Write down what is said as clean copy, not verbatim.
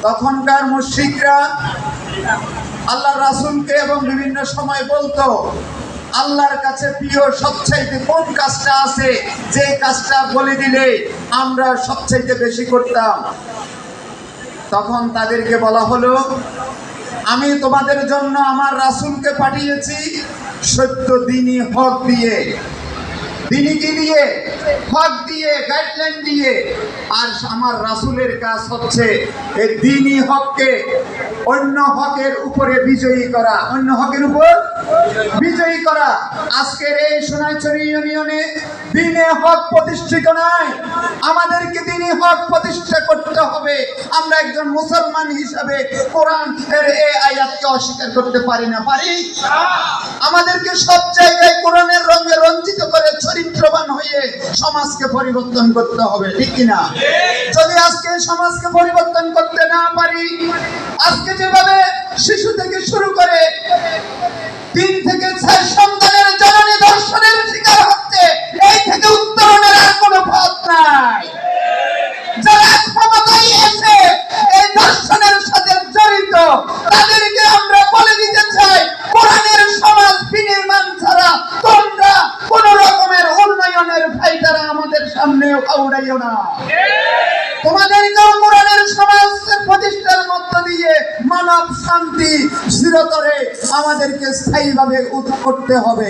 তখনকার মুশরিকরা আল্লাহর রাসূলকে এবং বিভিন্ন সময় বলতো, আল্লাহর কাছে প্রিয় সবচাইতে কোন কাজটা আছে যে কাজটা বলে দিলে আমরা সবচাইতে বেশি করতাম। তখন তাদেরকে বলা হলো, আমি তোমাদের জন্য আমার রাসূলকে পাঠিয়েছি সত্য দ্বীনি হক দিয়ে। দ্বীনি কি দিয়ে? হক দিয়ে, গাইডলাইন দিয়ে। আর আমার রাসূলের কাজ হচ্ছে এই দ্বীনি হককে অন্য হকের উপরে বিজয়ী করা, অন্য হকের উপর বিজয়ী করা। আজকের এই সোনাইছড়ি ইউনিয়নে দ্বীনে হক প্রতিষ্ঠিত নাই, আমাদেরকে দ্বীনি হক প্রতিষ্ঠা করতে হবে। আমরা একজন মুসলমান হিসাবে কোরআন এর এই আয়াতকে অস্বীকার করতে পারি না, পারি? আমাদেরকে সব জায়গায় কোরআনের রঙে রঞ্জিত করে চরিত্রবান হয়ে সমাজকে পরিবর্তন করতে হবে, ঠিক কিনা? যদি আজকে সমাজকে পরিবর্তন করতে না পারি, আজকে যেভাবে শিশু থেকে শুরু করে 3 থেকে 6 সন্তানের জননী ধর্ষণের শিকার হচ্ছে, এই থেকে উত্তরণের আর কোনো পথ নাই। যারা ক্ষমতায় এসে এই ধর্ষণের সাথে জড়িত তাদেরকে আমরা বলে দিতে চাই, কোরআনের সমাজ বিনির্মাণ ছাড়া তোমরা কোন রকমের উন্নয়নের ভাইটারা আমাদের সামনে আউড়াইও না। তোমাদেরকেও কোরআনের সমাজ প্রতিষ্ঠার মধ্য দিয়ে মানব শান্তি চিরতরে আমাদেরকে স্থায়ীভাবে করতে হবে।